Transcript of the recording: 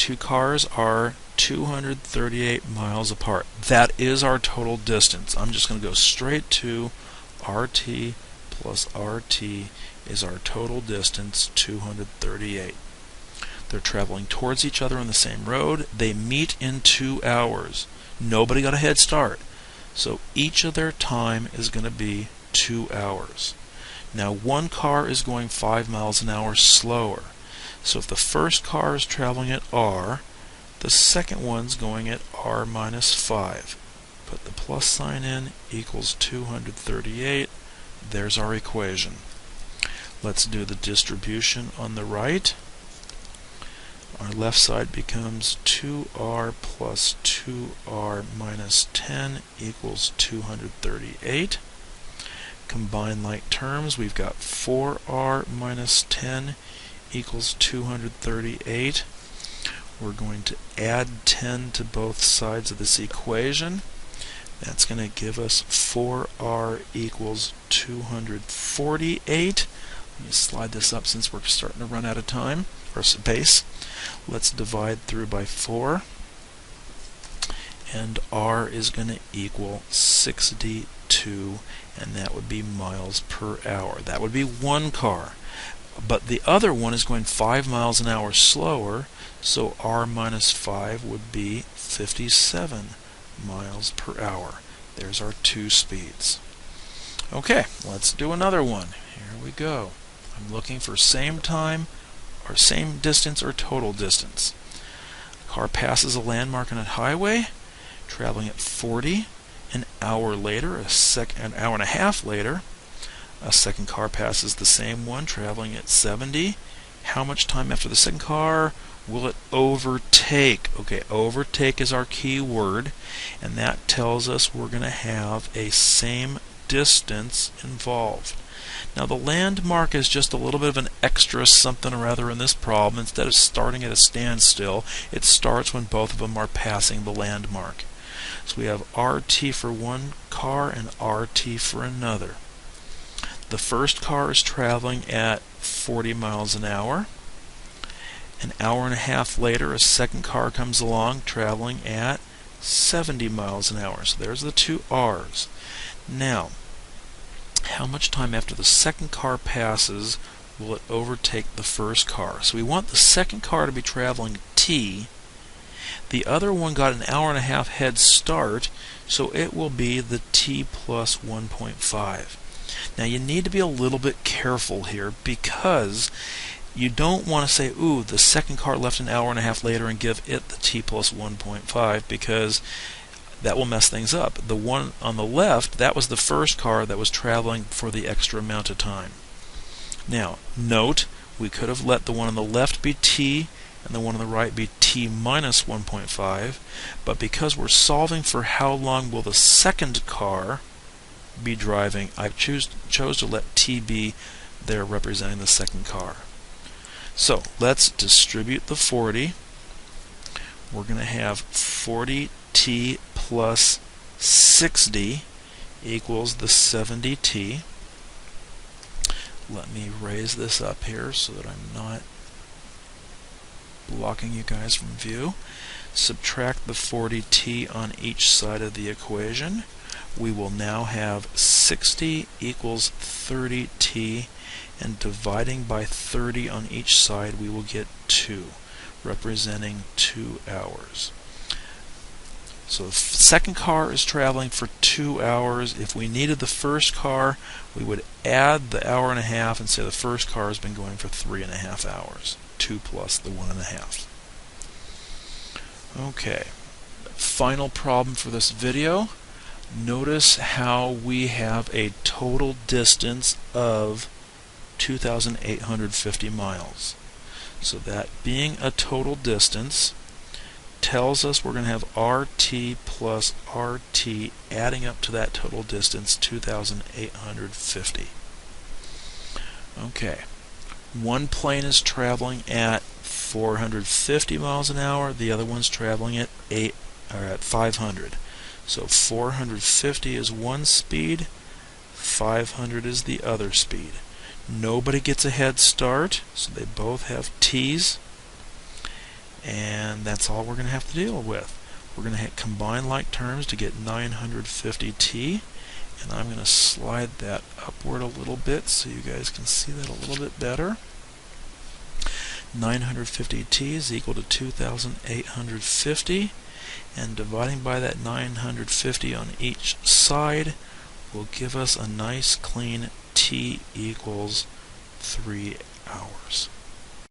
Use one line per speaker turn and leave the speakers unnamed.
two cars are 238 miles apart. That is our total distance. I'm just going to go straight to RT plus RT is our total distance, 238. They're traveling towards each other on the same road. They meet in 2 hours. Nobody got a head start. So each of their time is going to be 2 hours. Now one car is going 5 miles an hour slower. So if the first car is traveling at R, the second one's going at R minus 5. Put the plus sign in, equals 238. There's our equation. Let's do the distribution on the right. Our left side becomes 2R plus 2R minus 10 equals 238. Combine like terms, we've got 4R minus 10 equals 238. We're going to add 10 to both sides of this equation. That's going to give us 4R equals 248. Let me slide this up since we're starting to run out of time, or space. Let's divide through by 4. And R is going to equal 62, and that would be miles per hour. That would be one car. But the other one is going 5 miles an hour slower, so R minus 5 would be 57 miles per hour. There's our two speeds. Okay, let's do another one. Here we go. I'm looking for same time, or same distance, or total distance. A car passes a landmark on a highway, traveling at 40. An hour later, an hour and a half later, a second car passes the same one, traveling at 70. How much time after the second car will it overtake? Okay, overtake is our key word, and that tells us we're going to have a same distance involved. Now the landmark is just a little bit of an extra something or other in this problem. Instead of starting at a standstill, it starts when both of them are passing the landmark. So we have RT for one car and RT for another. The first car is traveling at 40 miles an hour. An hour and a half later, a second car comes along traveling at 70 miles an hour. So there's the two R's. Now, how much time after the second car passes will it overtake the first car? So we want the second car to be traveling T. The other one got an hour and a half head start, so it will be the T plus 1.5. Now you need to be a little bit careful here, because you don't want to say, ooh, the second car left an hour and a half later, and give it the T plus 1.5, because that will mess things up. The one on the left, that was the first car that was traveling for the extra amount of time. Now, note, we could have let the one on the left be T and the one on the right be T minus 1.5, but because we're solving for how long will the second car be driving, I chose to let T be there representing the second car. So let's distribute the 40. We're going to have 40T plus 60 equals the 70T. Let me raise this up here so that I'm not blocking you guys from view. Subtract the 40T on each side of the equation. We will now have 60 equals 30T, and dividing by 30 on each side we will get 2, representing 2 hours. So the second car is traveling for 2 hours. If we needed the first car, we would add the hour and a half and say the first car has been going for 3.5 hours. 2 plus the 1.5. Okay, final problem for this video. Notice how we have a total distance of 2,850 miles. So that being a total distance tells us we're going to have RT plus RT adding up to that total distance, 2,850. Okay, one plane is traveling at 450 miles an hour, the other one's traveling at 500. So 450 is one speed, 500 is the other speed. Nobody gets a head start, so they both have T's. and that's all we're going to have to deal with. We're going to combine like terms to get 950t, and I'm going to slide that upward a little bit so you guys can see that a little bit better. 950t is equal to 2,850, and dividing by that 950 on each side will give us a nice clean t equals 3 hours.